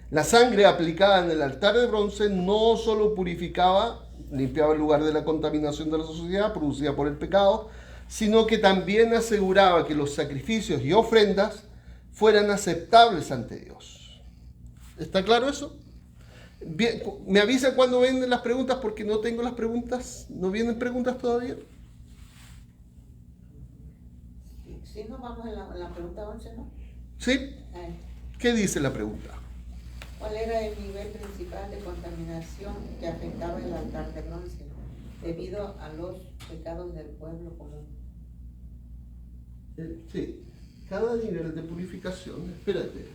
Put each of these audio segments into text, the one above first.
La sangre aplicada en el altar de bronce no solo purificaba, limpiaba el lugar de la contaminación de la sociedad producida por el pecado, sino que también aseguraba que los sacrificios y ofrendas fueran aceptables ante Dios. ¿Está claro eso? Bien, me avisa cuando vienen las preguntas porque no tengo las preguntas. ¿No vienen preguntas todavía? Sí, nos vamos en la pregunta 11, ¿no? ¿Sí? ¿Qué dice la pregunta? ¿Cuál era el nivel principal de contaminación que afectaba el altar de bronce debido a los pecados del pueblo común? Sí, cada nivel de purificación, espérate,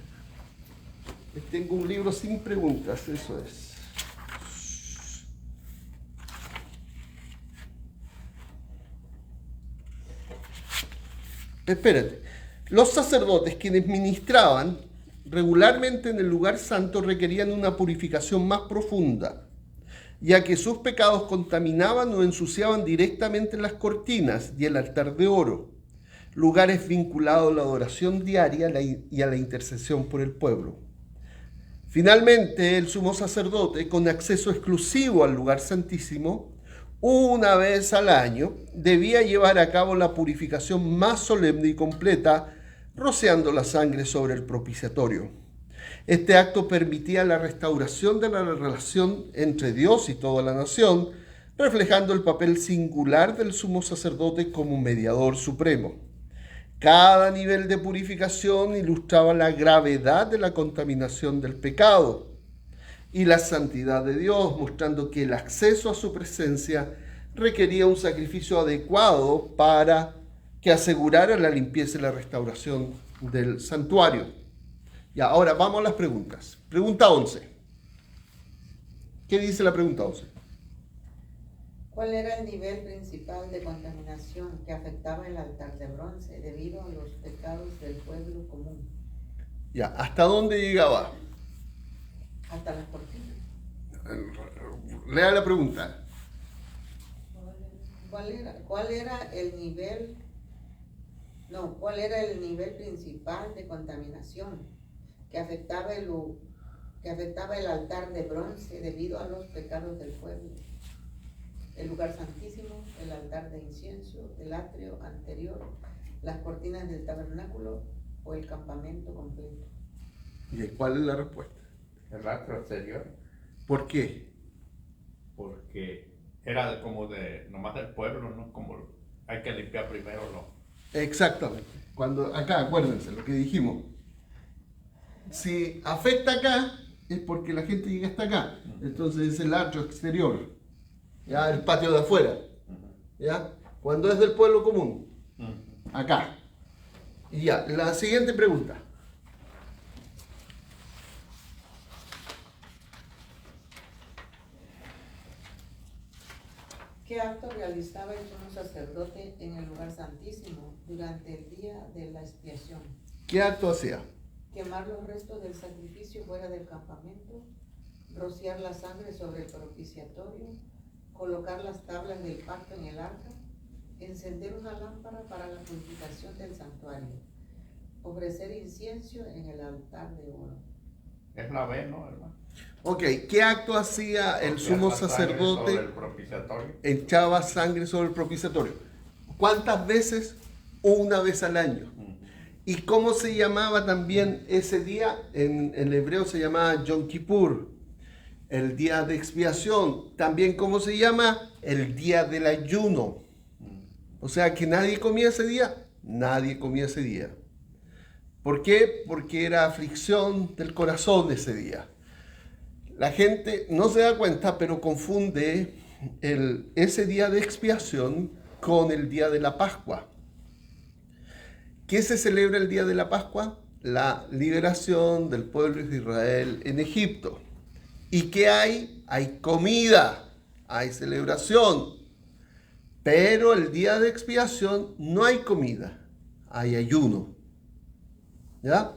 tengo un libro sin preguntas, eso es. Espérate, los sacerdotes quienes ministraban regularmente en el lugar santo requerían una purificación más profunda, ya que sus pecados contaminaban o ensuciaban directamente las cortinas y el altar de oro, lugares vinculados a la adoración diaria y a la intercesión por el pueblo. Finalmente, el sumo sacerdote, con acceso exclusivo al lugar santísimo, una vez al año, debía llevar a cabo la purificación más solemne y completa, rociando la sangre sobre el propiciatorio. Este acto permitía la restauración de la relación entre Dios y toda la nación, reflejando el papel singular del sumo sacerdote como mediador supremo. Cada nivel de purificación ilustraba la gravedad de la contaminación del pecado y la santidad de Dios, mostrando que el acceso a su presencia requería un sacrificio adecuado para que asegurara la limpieza y la restauración del santuario. Y ahora vamos a las preguntas. Pregunta 11. ¿Qué dice la pregunta 11? ¿Cuál era el nivel principal de contaminación que afectaba el altar de bronce debido a los pecados del pueblo común? Ya, ¿hasta dónde llegaba? Hasta las cortinas. Lea la pregunta. ¿Cuál era el nivel? No, ¿cuál era el nivel principal de contaminación que afectaba el altar de bronce debido a los pecados del pueblo? El lugar santísimo, el altar de incienso, el atrio anterior, las cortinas del tabernáculo o el campamento completo. ¿Y cuál es la respuesta? El atrio exterior. ¿Por qué? Porque era como de nomás del pueblo, ¿no? Como hay que limpiar primero Exactamente. Cuando acá, acuérdense lo que dijimos. Si afecta acá, es porque la gente llega hasta acá. Entonces es el atrio exterior. ¿Ya? El patio de afuera. ¿Ya? Cuando es del pueblo común. Acá. Y ya, la siguiente pregunta. ¿Qué acto realizaba el sumo sacerdote en el lugar santísimo durante el día de la expiación? ¿Qué acto hacía? Quemar los restos del sacrificio fuera del campamento, rociar la sangre sobre el propiciatorio, colocar las tablas del pacto en el arca, encender una lámpara para la purificación del santuario, ofrecer incienso en el altar de oro. Es la B, ¿no, hermano? Ok, ¿qué acto hacía el sumo sacerdote? Sobre el propiciatorio. Echaba sangre sobre el propiciatorio. ¿Cuántas veces? Una vez al año. ¿Y cómo se llamaba también ese día? En hebreo se llamaba Yom Kippur, el día de expiación. También, ¿cómo se llama? El día del ayuno. O sea, que nadie comía ese día. Nadie comía ese día. ¿Por qué? Porque era aflicción del corazón ese día. La gente no se da cuenta, pero confunde ese día de expiación con el día de la Pascua. ¿Qué se celebra el día de la Pascua? La liberación del pueblo de Israel en Egipto. ¿Y qué hay? Hay comida, hay celebración. Pero el día de expiación no hay comida, hay ayuno. ¿Ya?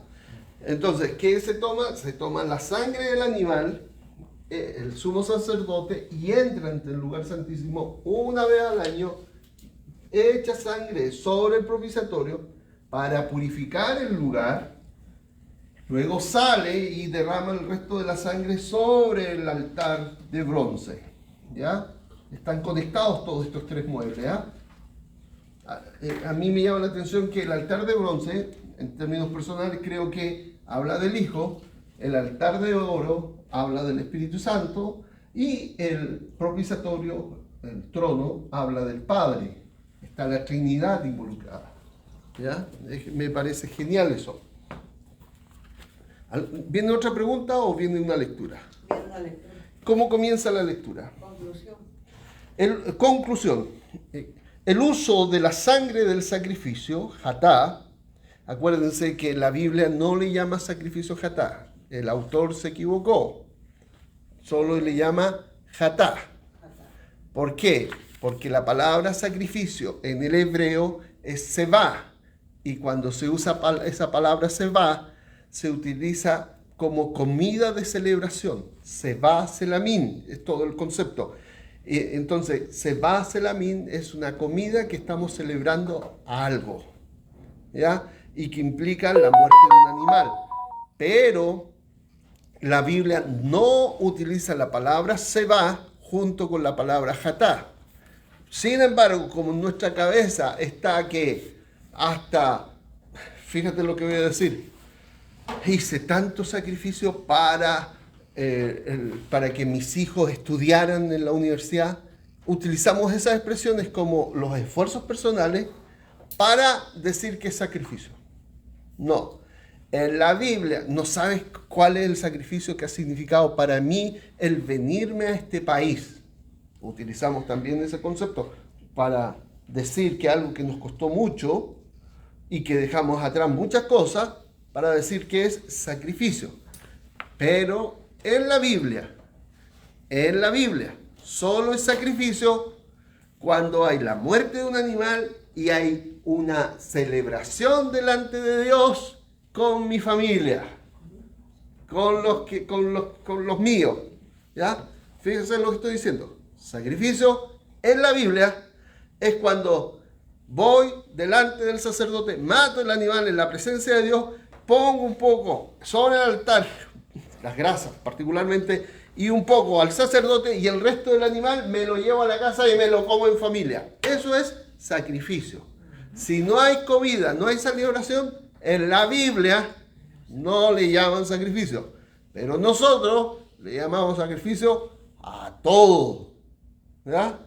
Entonces, ¿qué se toma? Se toma la sangre del animal, el sumo sacerdote, y entra ante el lugar santísimo una vez al año, echa sangre sobre el propiciatorio para purificar el lugar Luego sale y derrama el resto de la sangre sobre el altar de bronce. ¿Ya? Están conectados todos estos tres muebles. ¿Ya? A mí me llama la atención que el altar de bronce, en términos personales, creo que habla del Hijo, el altar de oro habla del Espíritu Santo y el propiciatorio, el trono, habla del Padre. Está la Trinidad involucrada. ¿Ya? Me parece genial eso. ¿Viene otra pregunta o viene una lectura? Viene una lectura. ¿Cómo comienza la lectura? Conclusión. Conclusión. El uso de la sangre del sacrificio, hatá, acuérdense que la Biblia no le llama sacrificio hatá. El autor se equivocó. Solo le llama hatá. ¿Por qué? Porque la palabra sacrificio en el hebreo es sebá. Y cuando se usa esa palabra sebá, se utiliza como comida de celebración. Sebá selamín, es todo el concepto. Entonces, sebá selamín es una comida que estamos celebrando a algo, ¿ya? Y que implica la muerte de un animal. Pero la Biblia no utiliza la palabra sebá junto con la palabra hatá. Sin embargo, como en nuestra cabeza está que hasta, fíjate lo que voy a decir, hice tanto sacrificio para que mis hijos estudiaran en la universidad. Utilizamos esas expresiones como los esfuerzos personales para decir que es sacrificio. No. En la Biblia no sabes cuál es el sacrificio que ha significado para mí el venirme a este país. Utilizamos también ese concepto para decir que algo que nos costó mucho y que dejamos atrás muchas cosas, para decir que es sacrificio. Pero en la Biblia, solo es sacrificio cuando hay la muerte de un animal y hay una celebración delante de Dios con mi familia, con los míos. ¿Ya? Fíjense lo que estoy diciendo. Sacrificio en la Biblia es cuando voy delante del sacerdote, mato el animal en la presencia de Dios, pongo un poco sobre el altar, las grasas particularmente, y un poco al sacerdote, y el resto del animal me lo llevo a la casa y me lo como en familia. Eso es sacrificio. Si no hay comida, no hay celebración, en la Biblia no le llaman sacrificio. Pero nosotros le llamamos sacrificio a todo. ¿Verdad?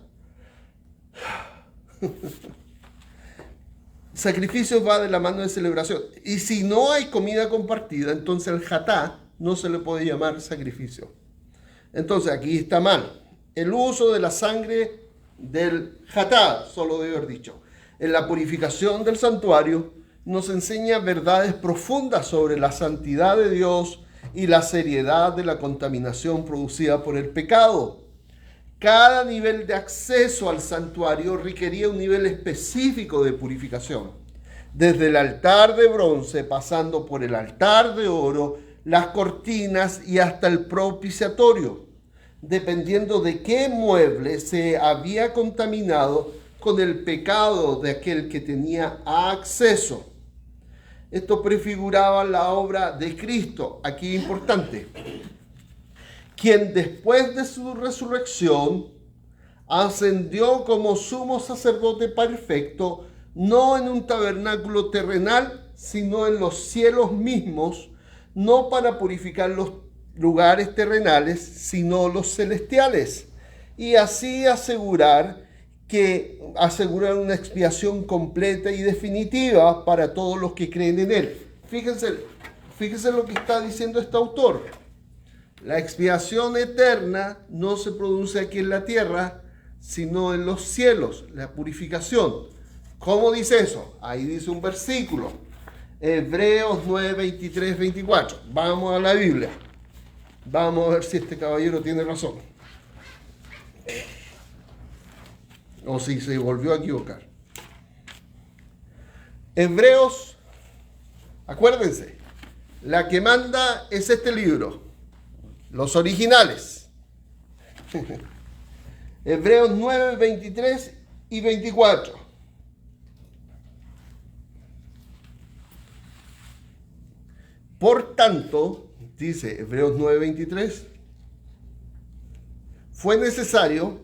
Sacrificio va de la mano de celebración. Y si no hay comida compartida, entonces el hatá no se le puede llamar sacrificio. Entonces aquí está mal. El uso de la sangre del hatá, solo debe haber dicho. En la purificación del santuario nos enseña verdades profundas sobre la santidad de Dios y la seriedad de la contaminación producida por el pecado. Cada nivel de acceso al santuario requería un nivel específico de purificación. Desde el altar de bronce, pasando por el altar de oro, las cortinas y hasta el propiciatorio, dependiendo de qué mueble se había contaminado con el pecado de aquel que tenía acceso. Esto prefiguraba la obra de Cristo, aquí importante, quien después de su resurrección ascendió como sumo sacerdote perfecto, no en un tabernáculo terrenal, sino en los cielos mismos, no para purificar los lugares terrenales, sino los celestiales, y así asegurar una expiación completa y definitiva para todos los que creen en él. Fíjense lo que está diciendo este autor. La expiación eterna no se produce aquí en la tierra, sino en los cielos, la purificación. ¿Cómo dice eso? Ahí dice un versículo, Hebreos 9, 23, 24. Vamos a la Biblia. Vamos a ver si este caballero tiene razón. O si se volvió a equivocar. Hebreos, acuérdense, la que manda es este libro. Los originales. Hebreos 9, 23 y 24. Por tanto, dice Hebreos 9:23, fue necesario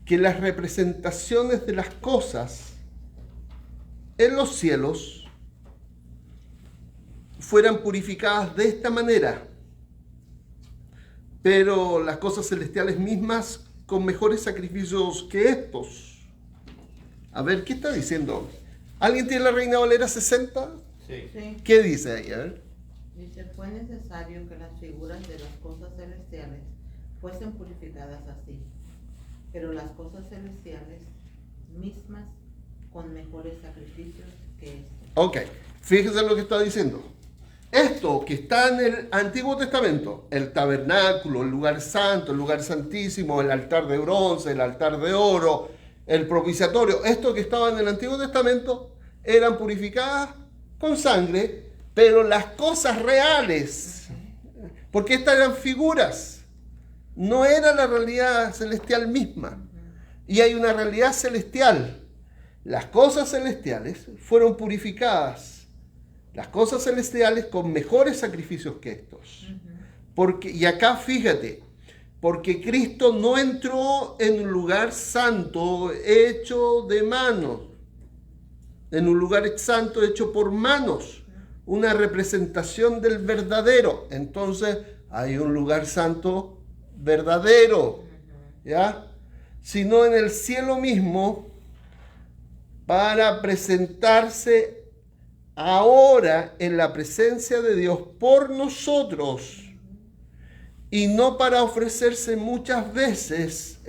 que las representaciones de las cosas en los cielos fueran purificadas de esta manera, pero las cosas celestiales mismas con mejores sacrificios que estos. A ver, ¿qué está diciendo? ¿Alguien tiene la Reina Valera 60? Sí. Sí. ¿Qué dice ahí? A ver. Dice, fue necesario que las figuras de las cosas celestiales fuesen purificadas así, pero las cosas celestiales mismas con mejores sacrificios que estos. Ok, fíjense lo que está diciendo. Esto que está en el Antiguo Testamento, el tabernáculo, el lugar santo, el lugar santísimo, el altar de bronce, el altar de oro, el propiciatorio, esto que estaba en el Antiguo Testamento, eran purificadas con sangre, pero las cosas reales, porque estas eran figuras, no era la realidad celestial misma. Y hay una realidad celestial. Las cosas celestiales fueron purificadas. Las cosas celestiales con mejores sacrificios que estos. Porque, y acá fíjate, porque Cristo no entró en un lugar santo hecho de manos, en un lugar santo hecho por manos, una representación del verdadero. Entonces hay un lugar santo verdadero, ¿ya? Sino en el cielo mismo, para presentarse ahora en la presencia de Dios por nosotros, y no para ofrecerse muchas veces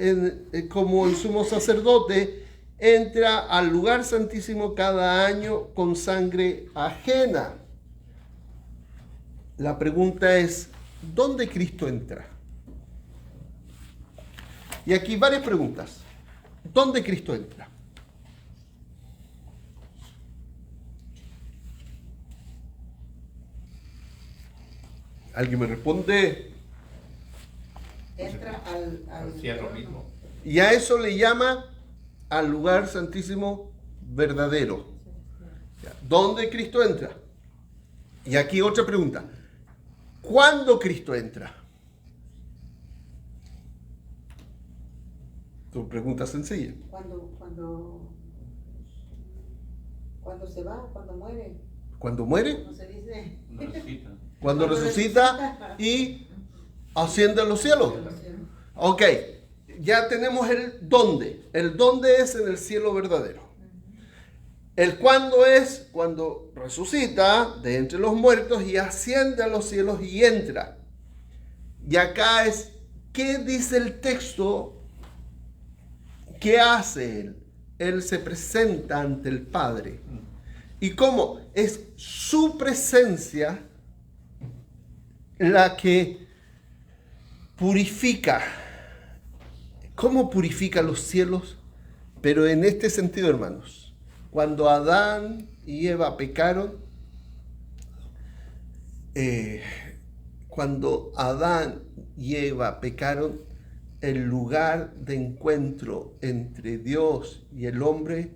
como el sumo sacerdote entra al lugar santísimo cada año con sangre ajena. La pregunta es, ¿dónde Cristo entra? Y aquí varias preguntas. ¿Dónde Cristo entra? ¿Alguien me responde? Entra al cielo mismo. Y a eso le llama al lugar santísimo verdadero. ¿Dónde Cristo entra? Y aquí otra pregunta. ¿Cuándo Cristo entra? Tu pregunta sencilla. Cuando se va, cuando muere, ¿Cuándo muere? ¿cómo se dice? Resucita. Cuando resucita y asciende a los cielos. Ok, ya tenemos el dónde. El dónde es en el cielo verdadero. El cuándo es cuando resucita de entre los muertos y asciende a los cielos y entra. Y acá es, ¿qué dice el texto? ¿Qué hace él? Él se presenta ante el Padre. ¿Y cómo? Es su presencia la que purifica. ¿Cómo purifica los cielos? Pero en este sentido, hermanos, cuando Adán y Eva pecaron, el lugar de encuentro entre Dios y el hombre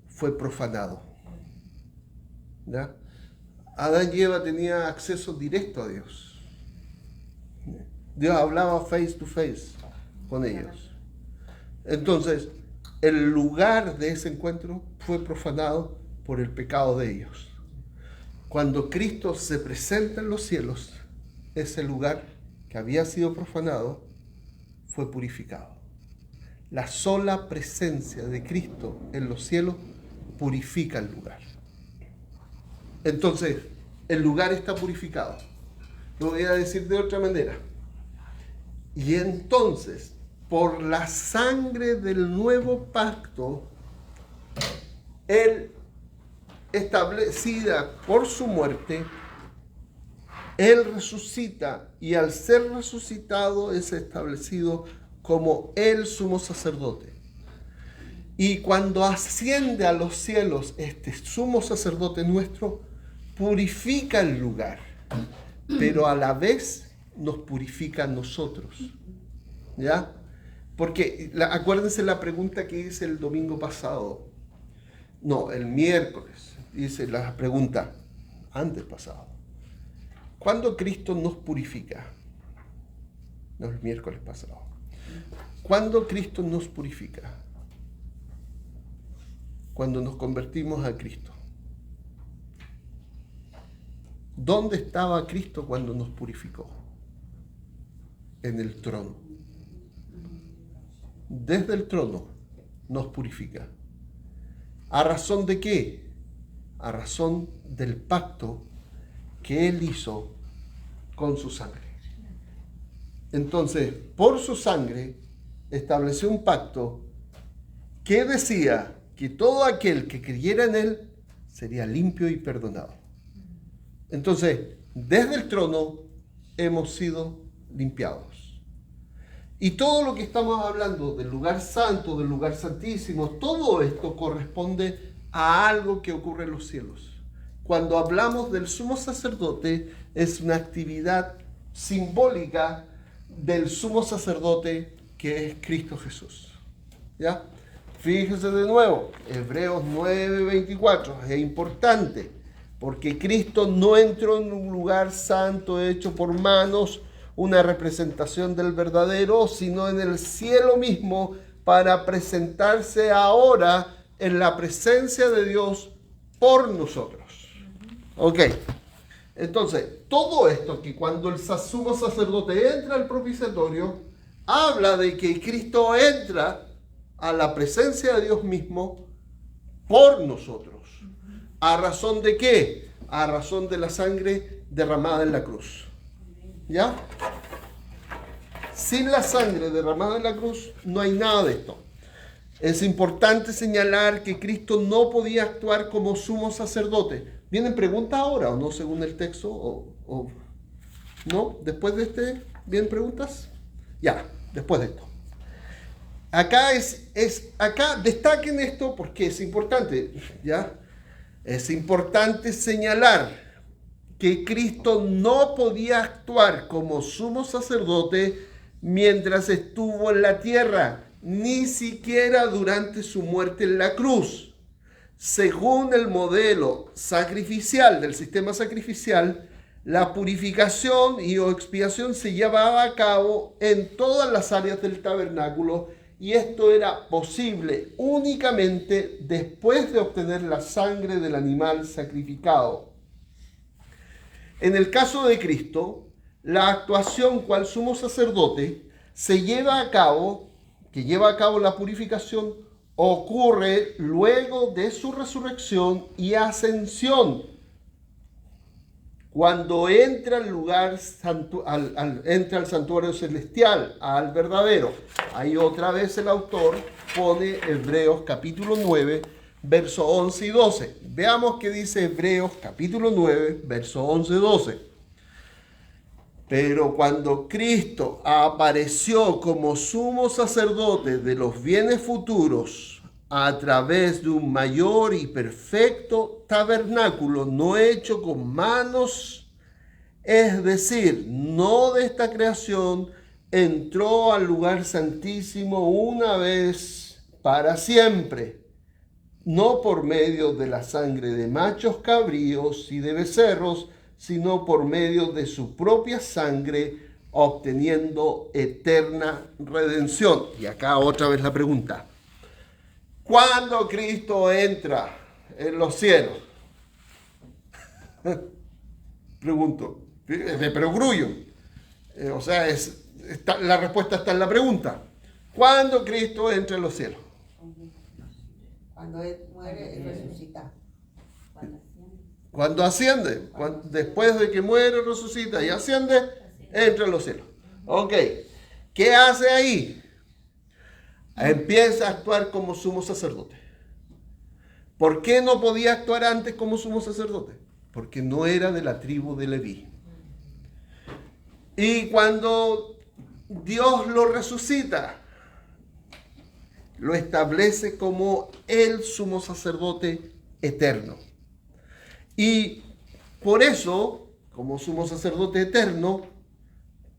fue profanado. ¿Ya? Adán y Eva tenían acceso directo a Dios. Dios hablaba face to face con ellos. Entonces, el lugar de ese encuentro fue profanado por el pecado de ellos. Cuando Cristo se presenta en los cielos, ese lugar que había sido profanado fue purificado. La sola presencia de Cristo en los cielos purifica el lugar. Entonces, el lugar está purificado. Lo voy a decir de otra manera. Y entonces, por la sangre del nuevo pacto, Él, establecida por su muerte, Él resucita, y al ser resucitado es establecido como el sumo sacerdote. Y cuando asciende a los cielos, este sumo sacerdote nuestro purifica el lugar, pero a la vez nos purifica a nosotros. ¿Ya? Porque acuérdense la pregunta que hice el domingo pasado. No, el miércoles hice la pregunta antes pasado. ¿Cuándo Cristo nos purifica? No, el miércoles pasado. ¿Cuándo Cristo nos purifica? Cuando nos convertimos a Cristo. ¿Dónde estaba Cristo cuando nos purificó? En el trono. Desde el trono nos purifica. ¿A razón de qué? A razón del pacto que Él hizo con su sangre. Entonces, por su sangre estableció un pacto que decía que todo aquel que creyera en Él sería limpio y perdonado. Entonces, desde el trono hemos sido limpiados. Y todo lo que estamos hablando del lugar santo, del lugar santísimo, todo esto corresponde a algo que ocurre en los cielos. Cuando hablamos del sumo sacerdote, es una actividad simbólica del sumo sacerdote que es Cristo Jesús. ¿Ya? Fíjese de nuevo, Hebreos 9:24, es importante, porque Cristo no entró en un lugar santo hecho por manos, una representación del verdadero, sino en el cielo mismo, para presentarse ahora en la presencia de Dios por nosotros. Ok, entonces, todo esto que cuando el sumo sacerdote entra al propiciatorio, habla de que Cristo entra a la presencia de Dios mismo por nosotros. ¿A razón de qué? A razón de la sangre derramada en la cruz. ¿Ya? Sin la sangre derramada en la cruz no hay nada de esto. Es importante señalar que Cristo no podía actuar como sumo sacerdote. ¿Vienen preguntas ahora o no según el texto? ¿O no? ¿Después de este vienen preguntas? Ya, después de esto. Acá destaquen esto porque es importante, ¿ya? Es importante señalar que Cristo no podía actuar como sumo sacerdote mientras estuvo en la tierra, ni siquiera durante su muerte en la cruz. Según el modelo sacrificial del sistema sacrificial, la purificación y o expiación se llevaba a cabo en todas las áreas del tabernáculo, y esto era posible únicamente después de obtener la sangre del animal sacrificado. En el caso de Cristo, la actuación cual sumo sacerdote que lleva a cabo la purificación ocurre luego de su resurrección y ascensión, cuando entra al lugar entra al santuario celestial, al verdadero. Ahí otra vez el autor pone Hebreos capítulo 9, versos 11 y 12. Veamos qué dice Hebreos capítulo 9, versos 11 y 12. Pero cuando Cristo apareció como sumo sacerdote de los bienes futuros a través de un mayor y perfecto tabernáculo no hecho con manos, es decir, no de esta creación, entró al lugar santísimo una vez para siempre, no por medio de la sangre de machos cabríos y de becerros, sino por medio de su propia sangre, obteniendo eterna redención. Y acá otra vez la pregunta: ¿cuándo Cristo entra en los cielos? Pregunto, pero grullo. La respuesta está en la pregunta. ¿Cuándo Cristo entra en los cielos? Cuando Él muere y resucita. Cuando asciende, después de que muere, resucita y asciende, entra en los cielos. Ok, ¿qué hace ahí? Empieza a actuar como sumo sacerdote. ¿Por qué no podía actuar antes como sumo sacerdote? Porque no era de la tribu de Leví. Y cuando Dios lo resucita, lo establece como el sumo sacerdote eterno. Y por eso, como sumo sacerdote eterno,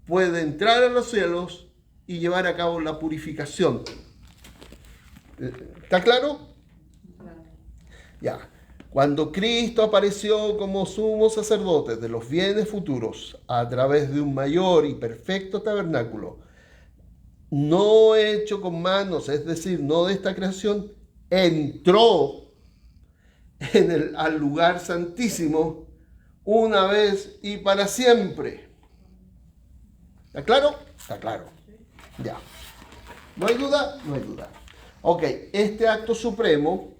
puede entrar a los cielos y llevar a cabo la purificación. ¿Está claro? Ya. Cuando Cristo apareció como sumo sacerdote de los bienes futuros a través de un mayor y perfecto tabernáculo, no hecho con manos, es decir, no de esta creación, entró al lugar santísimo una vez y para siempre. ¿Está claro? Está claro. Ya. ¿No hay duda? No hay duda. Ok, este acto supremo,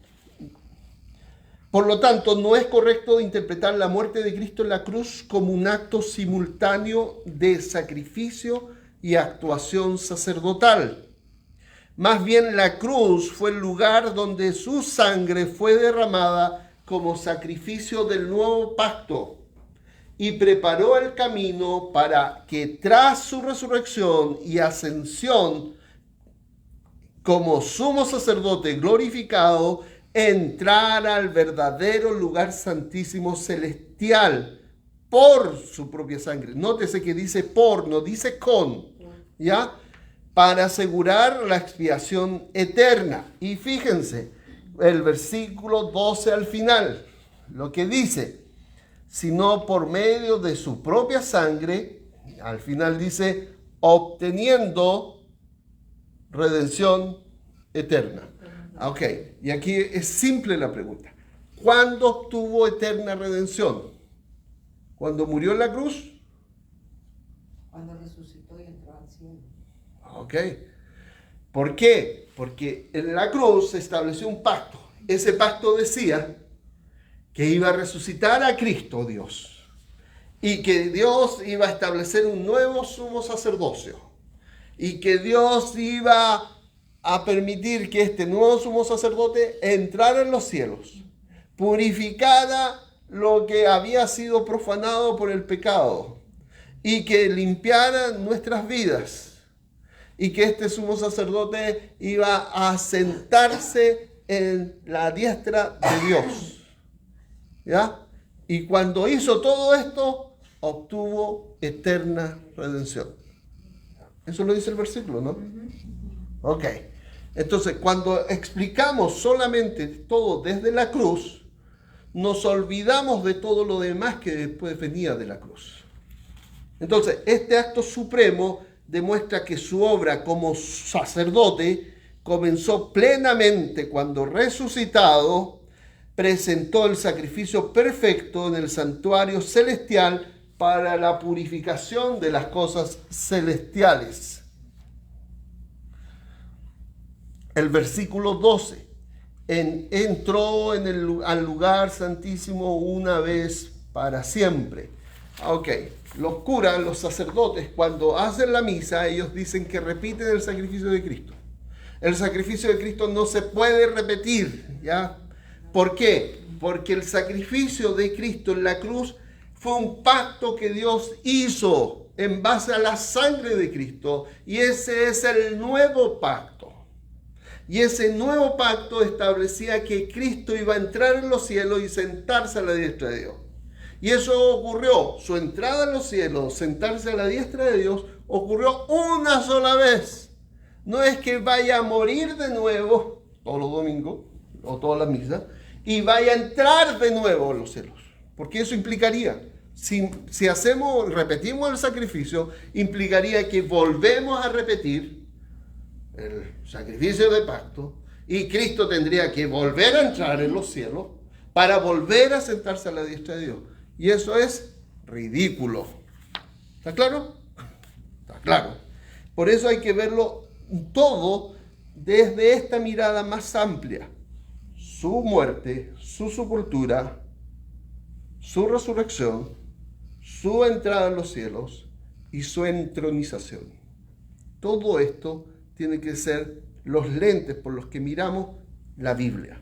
por lo tanto, no es correcto interpretar la muerte de Cristo en la cruz como un acto simultáneo de sacrificio y actuación sacerdotal. Más bien, la cruz fue el lugar donde su sangre fue derramada como sacrificio del nuevo pacto y preparó el camino para que tras su resurrección y ascensión como sumo sacerdote glorificado, entrara al verdadero lugar santísimo celestial por su propia sangre. Nótese que dice por, no dice con, ¿ya? Para asegurar la expiación eterna. Y fíjense, el versículo 12 al final, lo que dice, sino por medio de su propia sangre, al final dice, obteniendo redención eterna. Ok, y aquí es simple la pregunta. ¿Cuándo obtuvo eterna redención? ¿Cuando murió en la cruz? Cuando resucitó y entró al cielo. Ok. ¿Por qué? Porque en la cruz se estableció un pacto. Ese pacto decía que iba a resucitar a Cristo Dios y que Dios iba a establecer un nuevo sumo sacerdocio y que Dios iba a permitir que este nuevo sumo sacerdote entrara en los cielos, purificara lo que había sido profanado por el pecado y que limpiara nuestras vidas, y que este sumo sacerdote iba a sentarse en la diestra de Dios. ¿Ya? Y cuando hizo todo esto, obtuvo eterna redención. Eso lo dice el versículo, ¿no? Ok. Entonces, cuando explicamos solamente todo desde la cruz, nos olvidamos de todo lo demás que después venía de la cruz. Entonces, este acto supremo demuestra que su obra como sacerdote comenzó plenamente cuando resucitado presentó el sacrificio perfecto en el santuario celestial para la purificación de las cosas celestiales. El versículo 12, entró al lugar santísimo una vez para siempre. Ok, los curas, los sacerdotes, cuando hacen la misa, ellos dicen que repiten el sacrificio de Cristo. El sacrificio de Cristo no se puede repetir, ¿ya? ¿Por qué? Porque el sacrificio de Cristo en la cruz fue un pacto que Dios hizo en base a la sangre de Cristo, y ese es el nuevo pacto. Y ese nuevo pacto establecía que Cristo iba a entrar en los cielos y sentarse a la diestra de Dios. Y eso ocurrió, su entrada en los cielos, sentarse a la diestra de Dios, ocurrió una sola vez. No es que vaya a morir de nuevo todos los domingos o todas las misas y vaya a entrar de nuevo en los cielos. Porque eso implicaría, si repetimos el sacrificio, implicaría que volvemos a repetir el sacrificio de pacto y Cristo tendría que volver a entrar en los cielos para volver a sentarse a la diestra de Dios. Y eso es ridículo. ¿Está claro? Está claro. Por eso hay que verlo todo desde esta mirada más amplia. Su muerte, su sepultura, su resurrección, su entrada en los cielos y su entronización. Todo esto tiene que ser los lentes por los que miramos la Biblia.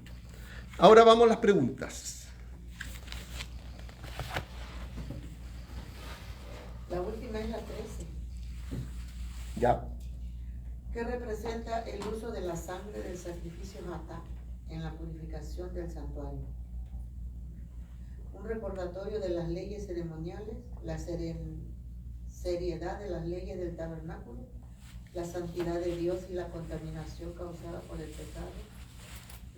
Ahora vamos a las preguntas. La última es la 13. Ya. ¿Qué representa el uso de la sangre del sacrificio matá en la purificación del santuario? Un recordatorio de las leyes ceremoniales, la seriedad de las leyes del tabernáculo, la santidad de Dios y la contaminación causada por el pecado,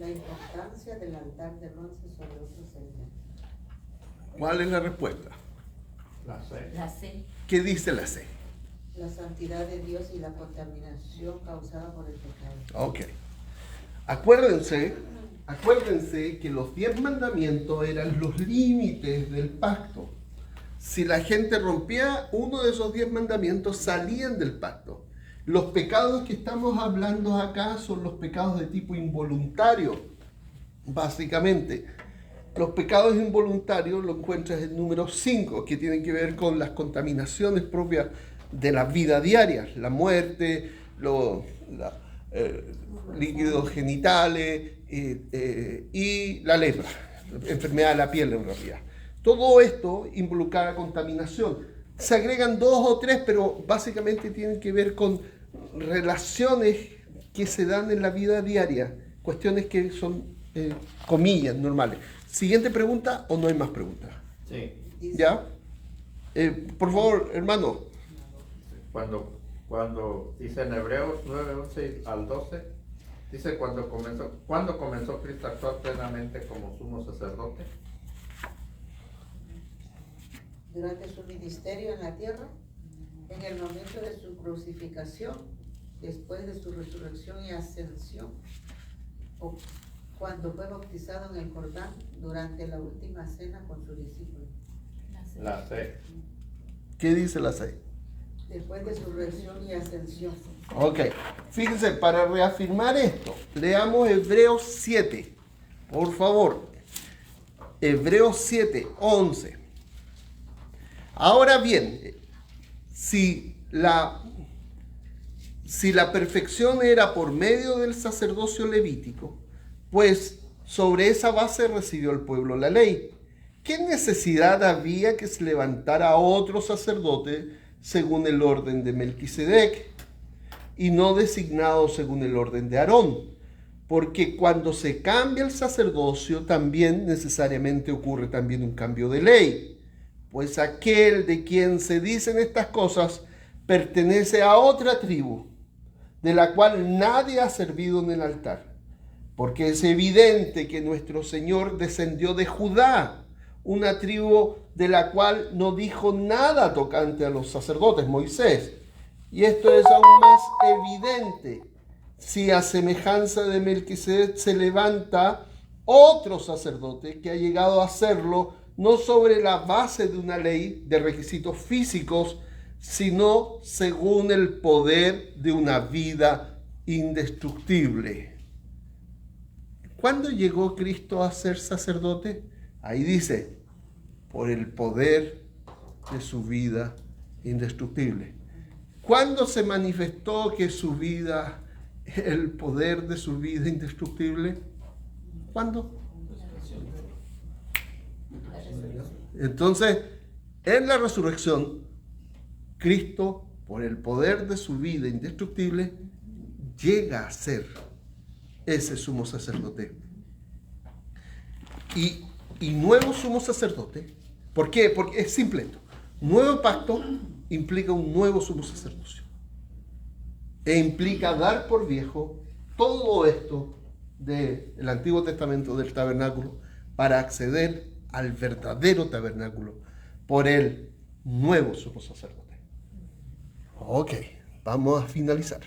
La importancia del altar de bronce sobre otros elementos. ¿Cuál es la respuesta? La C. La C. ¿Qué dice la C? La santidad de Dios y la contaminación causada por el pecado. Ok. Acuérdense que los 10 mandamientos eran los límites del pacto. Si la gente rompía uno de esos 10 mandamientos, salían del pacto. Los pecados que estamos hablando acá son los pecados de tipo involuntario, básicamente. Los pecados involuntarios lo encuentras en número 5, que tienen que ver con las contaminaciones propias de la vida diaria, la muerte, líquidos genitales y la lepra, la enfermedad de la piel en realidad. Todo esto involucra contaminación. Se agregan 2 o 3, pero básicamente tienen que ver con relaciones que se dan en la vida diaria, cuestiones que son comillas normales. Siguiente pregunta, o no hay más preguntas. Sí. ¿Ya? Por favor, hermano. Cuando dice en Hebreos 9, 11 al 12, dice cuando comenzó Cristo a actuar plenamente como sumo sacerdote. Durante su ministerio en la tierra, en el momento de su crucificación, después de su resurrección y ascensión, o cuando fue bautizado en el Jordán durante la última cena con sus discípulos. La C. ¿Qué dice la 6? Después de su resurrección y ascensión. Ok, fíjense, para reafirmar esto, leamos Hebreos 7, por favor. Hebreos 7, 11. Ahora bien, si la perfección era por medio del sacerdocio levítico, pues sobre esa base recibió el pueblo la ley. ¿Qué necesidad había que se levantara otro sacerdote según el orden de Melquisedec y no designado según el orden de Aarón? Porque cuando se cambia el sacerdocio, también necesariamente ocurre también un cambio de ley. Pues aquel de quien se dicen estas cosas pertenece a otra tribu, de la cual nadie ha servido en el altar. Porque es evidente que nuestro Señor descendió de Judá, una tribu de la cual no dijo nada tocante a los sacerdotes, Moisés. Y esto es aún más evidente si a semejanza de Melquisedec se levanta otro sacerdote que ha llegado a hacerlo no sobre la base de una ley de requisitos físicos, sino según el poder de una vida indestructible. ¿Cuándo llegó Cristo a ser sacerdote? Ahí dice, por el poder de su vida indestructible. ¿Cuándo se manifestó que su vida, el poder de su vida indestructible? ¿Cuándo? Entonces, en la resurrección, Cristo, por el poder de su vida indestructible, llega a ser ese sumo sacerdote. Y nuevo sumo sacerdote, ¿por qué? Porque es simple esto. Nuevo pacto implica un nuevo sumo sacerdocio. E implica dar por viejo todo esto del Antiguo Testamento del tabernáculo para acceder al verdadero tabernáculo por el nuevo sumo sacerdote. Ok, vamos a finalizar.